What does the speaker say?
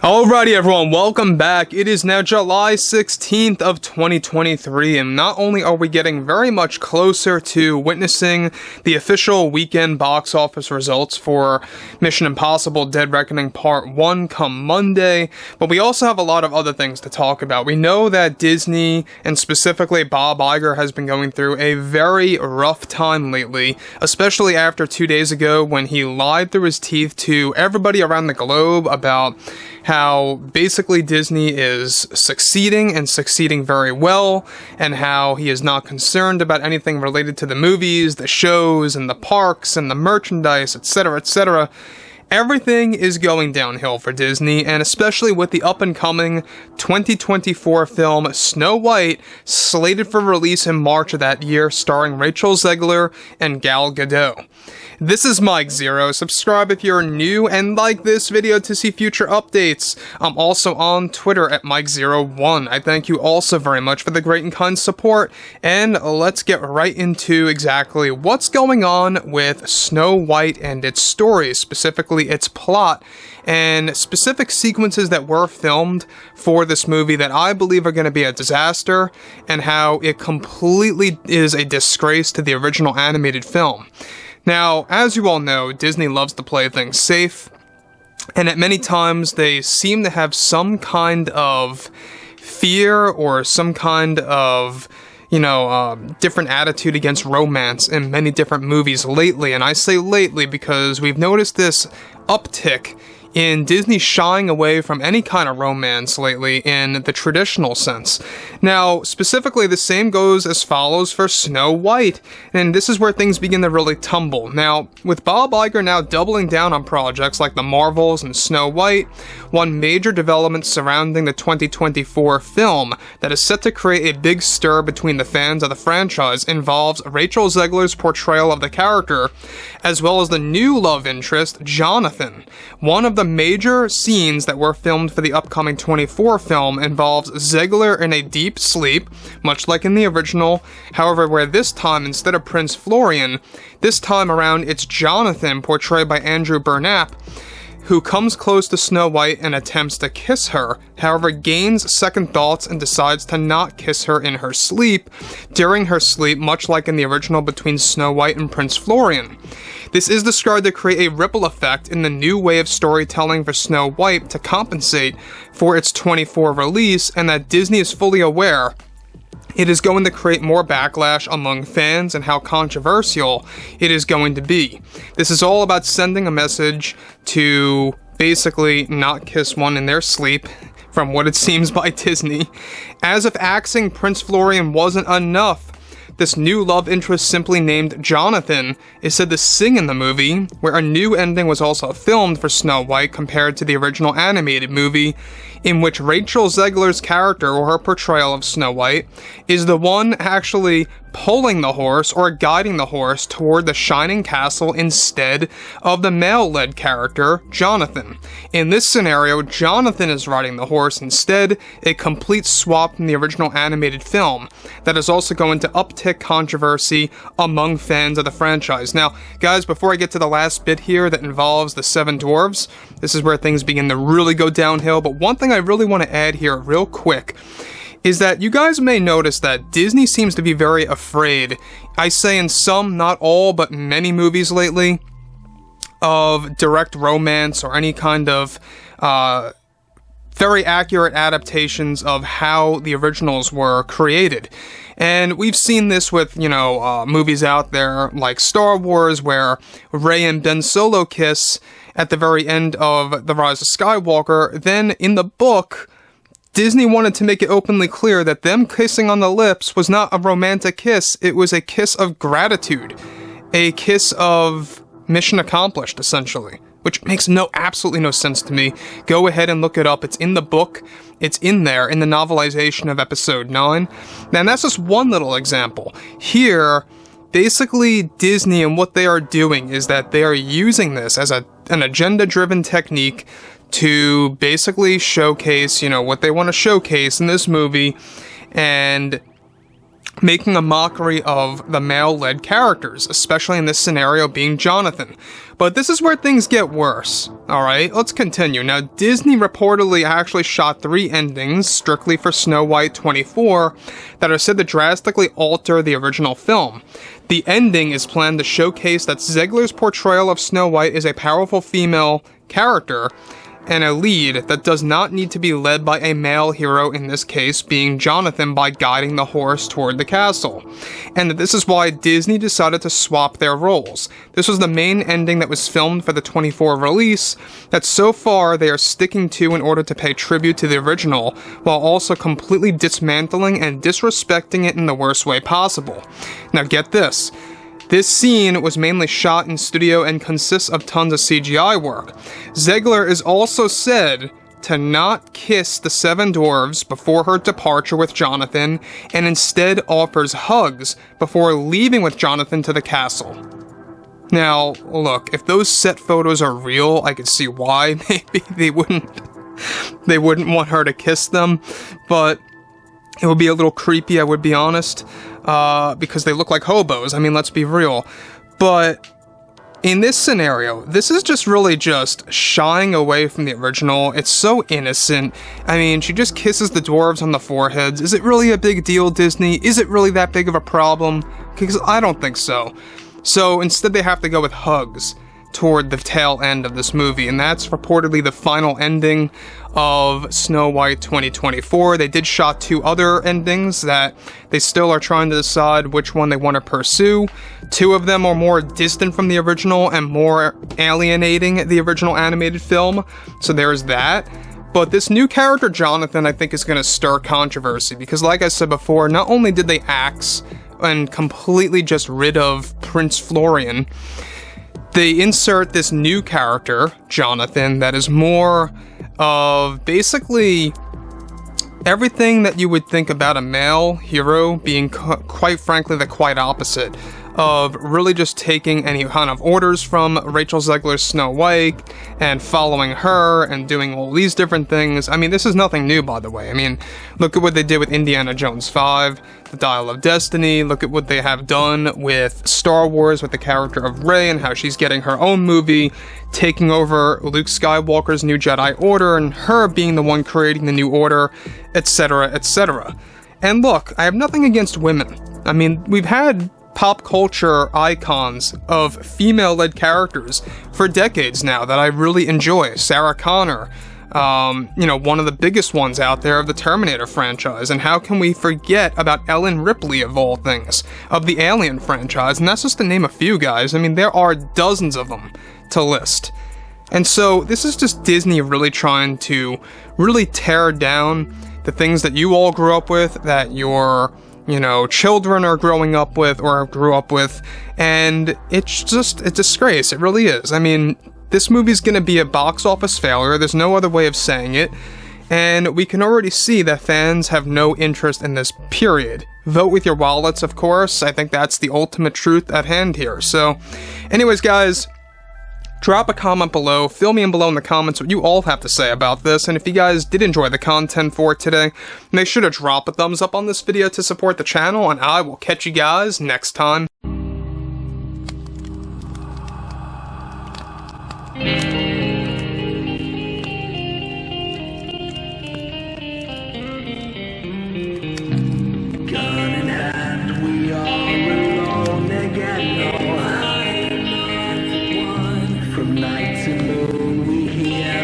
Alrighty everyone, welcome back. It is now July 16th of 2023, and not only are we getting very much closer to witnessing the official weekend box office results for Mission Impossible Dead Reckoning Part 1 come Monday, but we also have a lot of other things to talk about. We know that Disney, and specifically Bob Iger, has been going through a very rough time lately, especially after 2 days ago when he lied through his teeth to everybody around the globe about how basically Disney is succeeding and succeeding very well, and how he is not concerned about anything related to the movies, the shows, and the parks, and the merchandise, etc., etc. Everything is going downhill for Disney, and especially with the up-and-coming 2024 film Snow White, slated for release in March of that year, starring Rachel Zegler and Gal Gadot. This is Mike Zero. Subscribe if you're new, and like this video to see future updates. I'm also on Twitter at Mike01. I thank you also very much for the great and kind support, and let's get right into exactly what's going on with Snow White and its story, specifically its plot, and specific sequences that were filmed for this movie that I believe are going to be a disaster, and how it completely is a disgrace to the original animated film. Now, as you all know, Disney loves to play things safe, and at many times they seem to have some kind of fear or some kind of, different attitude against romance in many different movies lately. And I say lately because we've noticed this uptick in Disney shying away from any kind of romance lately in the traditional sense. Now, specifically, the same goes as follows for Snow White, and this is where things begin to really tumble. Now, with Bob Iger now doubling down on projects like The Marvels and Snow White, one major development surrounding the 2024 film that is set to create a big stir between the fans of the franchise involves Rachel Zegler's portrayal of the character, as well as the new love interest, Jonathan. One of the major scenes that were filmed for the upcoming 24 film involves Zegler in a deep sleep, much like in the original. However, where this time, instead of Prince Florian, this time around it's Jonathan, portrayed by Andrew Burnap, who comes close to Snow White and attempts to kiss her, however gains second thoughts and decides to not kiss her in her sleep, during her sleep, much like in the original between Snow White and Prince Florian. This is described to create a ripple effect in the new way of storytelling for Snow White to compensate for its 24 release, and that Disney is fully aware it is going to create more backlash among fans and how controversial it is going to be. This is all about sending a message to basically not kiss one in their sleep, from what it seems by Disney. As if axing Prince Florian wasn't enough, this new love interest, simply named Jonathan, is said to sing in the movie, where a new ending was also filmed for Snow White compared to the original animated movie, in which Rachel Zegler's character, or her portrayal of Snow White, is the one actually pulling the horse or guiding the horse toward the shining castle instead of the male-led character, Jonathan. In this scenario, Jonathan is riding the horse instead, a complete swap from the original animated film that is also going to uptick controversy among fans of the franchise. Now, guys, before I get to the last bit here that involves the 7 dwarves, this is where things begin to really go downhill, but one thing I really want to add here real quick is that you guys may notice that Disney seems to be very afraid, I say in some, not all, but many movies lately, of direct romance or any kind of very accurate adaptations of how the originals were created. And we've seen this with, movies out there like Star Wars, where Rey and Ben Solo kiss at the very end of The Rise of Skywalker. Then in the book, Disney wanted to make it openly clear that them kissing on the lips was not a romantic kiss, it was a kiss of gratitude. A kiss of mission accomplished, essentially. Which makes absolutely no sense to me. Go ahead and look it up. It's in the book. It's in there, in the novelization of Episode 9. And that's just one little example. Here, basically, Disney and what they are doing is that they are using this as an agenda-driven technique to basically showcase, what they want to showcase in this movie, and making a mockery of the male-led characters, especially in this scenario being Jonathan. But this is where things get worse. Alright, let's continue. Now, Disney reportedly actually shot 3 endings strictly for Snow White 24 that are said to drastically alter the original film. The ending is planned to showcase that Zegler's portrayal of Snow White is a powerful female character and a lead that does not need to be led by a male hero, in this case being Jonathan, by guiding the horse toward the castle. And this is why Disney decided to swap their roles. This was the main ending that was filmed for the 24 release that so far they are sticking to in order to pay tribute to the original, while also completely dismantling and disrespecting it in the worst way possible. Now get this. This scene was mainly shot in studio and consists of tons of CGI work. Zegler is also said to not kiss the 7 dwarves before her departure with Jonathan, and instead offers hugs before leaving with Jonathan to the castle. Now, look, if those set photos are real, I could see why maybe they wouldn't want her to kiss them, but it would be a little creepy, I would be honest, because they look like hobos. I mean, let's be real. But in this scenario, this is just really just shying away from the original. It's so innocent. I mean, she just kisses the dwarves on the foreheads. Is it really a big deal, Disney? Is it really that big of a problem? Because I don't think so. So instead they have to go with hugs toward the tail end of this movie, and that's reportedly the final ending of Snow White 2024. They did shot 2 other endings that they still are trying to decide which one they want to pursue. 2 of them are more distant from the original and more alienating the original animated film, so there's that. But this new character, Jonathan, I think is going to stir controversy, because like I said before, not only did they axe and completely just rid of Prince Florian, they insert this new character, Jonathan, that is more of basically everything that you would think about a male hero being, quite frankly, the quite opposite of really just taking any kind of orders from Rachel Zegler's Snow White and following her and doing all these different things. I mean, this is nothing new, by the way. I mean, look at what they did with Indiana Jones 5, The Dial of Destiny. Look at what they have done with Star Wars with the character of Rey and how she's getting her own movie, taking over Luke Skywalker's New Jedi Order and her being the one creating the New Order, etc., etc. And look, I have nothing against women. I mean, we've had pop culture icons of female-led characters for decades now that I really enjoy. Sarah Connor, one of the biggest ones out there of the Terminator franchise, and how can we forget about Ellen Ripley, of all things, of the Alien franchise, and that's just to name a few, guys. I mean, there are dozens of them to list. And so this is just Disney really trying to really tear down the things that you all grew up with, that your children are growing up with or grew up with, and it's just a disgrace. It really is. I mean, this movie's gonna be a box office failure. There's no other way of saying it, and we can already see that fans have no interest in this, period. Vote with your wallets, of course. I think that's the ultimate truth at hand here. So, anyways, guys, drop a comment below, fill me in below in the comments what you all have to say about this, and if you guys did enjoy the content for today, make sure to drop a thumbs up on this video to support the channel, and I will catch you guys next time. Gun in hand, we are alone again. No hiding on the one. From night to moon, we hear